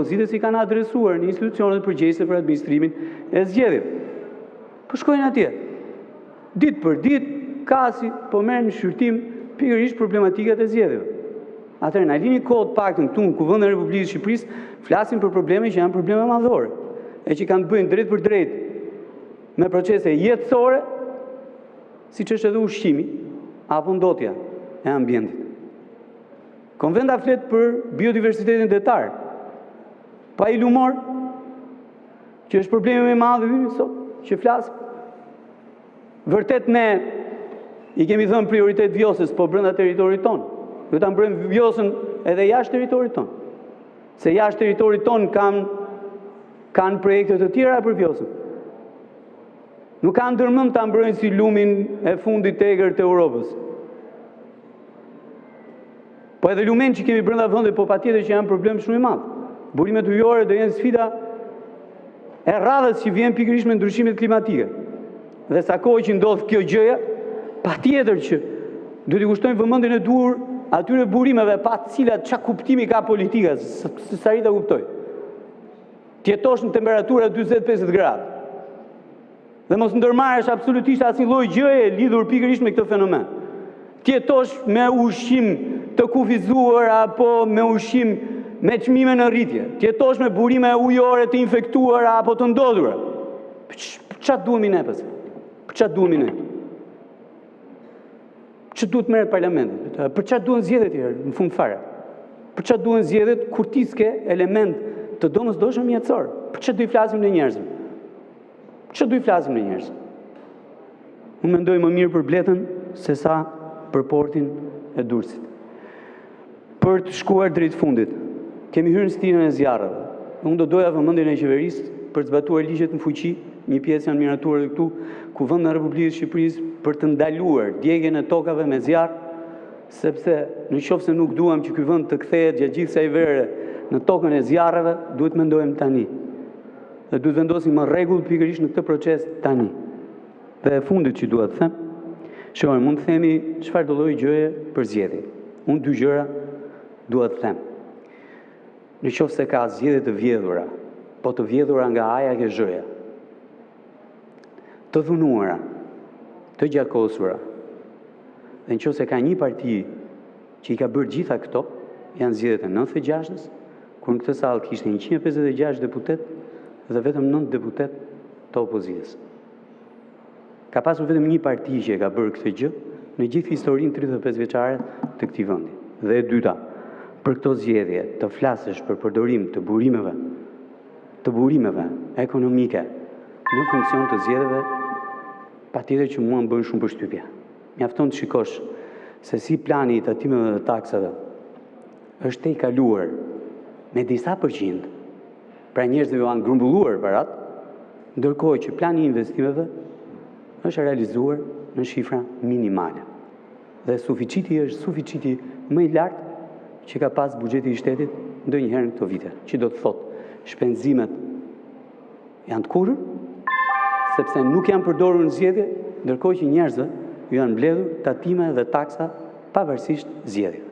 Pozitës i kanë adresuar në institucionet përgjegjëse për administrimin e zgjedhjeve. Po shkojnë atje. Ditë për ditë, kasi po merr në shqyrtim pikërisht problematikat e zgjedhjeve. Atëherë na lini kohë të paktën këtu në Kuvendin e Republikës së Shqipërisë, flasim për probleme që janë probleme madhore, e që kanë të bëjnë drejt për drejt me procese jetësore, siç është edhe ushqimi apo ndotja e ambientit. Konvenda flet për biodiversitetin detar, pa i lumor, që është problemi më i madh sot që flasim. Vërtet ne i kemi dhënë prioritet Vjosës, po brenda territorit tonë. Do ta mbrojmë Vjosën edhe jashtë territorit tonë. Se jashtë territorit tonë kanë projekte të tjera për Vjosën. Nuk kanë ndërmend ta mbrojnë si lumin e fundit të egër të Europës. Po edhe lumen që kemi brenda vendit, po patjetër që janë problem shumë i madh. Burimet ujore do jenë sfida e radhës që vjen pikërisht me ndryshimet klimatike. Dhe sa kohë që ndodh kjo gjëja, patjetër që duhet i kushtojmë vëmendjen e duhur atyre burimeve pa të cilat çka kuptimi ka politika, sa rita kuptoj. Tjetosh në temperatura 40-50 gradë. Dhe mos ndërmarrësh absolutisht asnjë lloj gjëje lidhur pikërisht me këtë fenomen. Tjetosh me ushqim të kufizuar apo me ushqim me çmime në rritje. Tjetosh me burime ujore të infektuara apo të ndodhura. Çfarë duhemi ne pas? Çfarë duhemi ne? Që duhet merret parlamenti? Për çfarë duhen zgjedhjet tjerë në fund fare? Për çfarë duhen zgjedhjet kur ti s'ke element të domosdoshëm mjetësor? Për çfarë do i flasim ne njerëzve? Çfarë do i flasim ne njerëzve? Unë mendoj më mirë për Bletën se sa për portin e Durrësit. Për të shkuar drejt fundit, kemi hyrë në stinën e zjarreve. Unë do doja vëmendjen e qeverisë për të zbatuar ligjet në fuqi, një pjesë janë miratuar këtu, Kuvendi i Republikës së Shqipërisë për të ndaluar djegjen e tokave me zjarr, sepse nëse nuk duam që ky vend të kthehet gjatë gjithë kësaj vere në tokën e zjarreve, duhet mendojmë tani. Dhe duhet vendosim në rregull pikërisht në këtë proces tani. Dhe e fundit që dua të them, shikoni, mund të themi çfarë do lloj gjëje për zgjedhje. Unë dy gjëra dua të them. Nëse ka zgjedhje të vjedhura, po të vjedhura nga aja ke zhëja, të dhunuara, të gjakosura, dhe nëse ka një parti që i ka bërë gjitha këto, janë zgjedhjet e 96-s, kur në këtë sallë kishte 156 deputet dhe vetëm 9 deputet të opozitës. Ka pasur vetëm një parti që e ka bërë këtë gjë në gjithë historinë 35 vjeçare të këtij vendi. Dhe e dyta, për këto zgjedhje të flasësh për përdorim të burimeve ekonomike në funksion të zgjedhjeve, patjetër që mua më bën shumë përshtypje. Mjafton të shikosh se si plani i tatimeve dhe taksave është i kaluar me disa përqind, pra njerëzve ju janë grumbulluar parat, ndërkohë që plani i investimeve është realizuar në shifra minimale. Dhe suficiti është suficiti më i lartë që ka pas buxheti i shtetit ndonjëherë në këto vite, që do të thotë shpenzimet janë të kurrë, sepse nuk janë përdorur në zgjedhje, ndërkohë që njerëzve ju janë mbledhur tatime dhe taksa pavarësisht zgjedhjeve.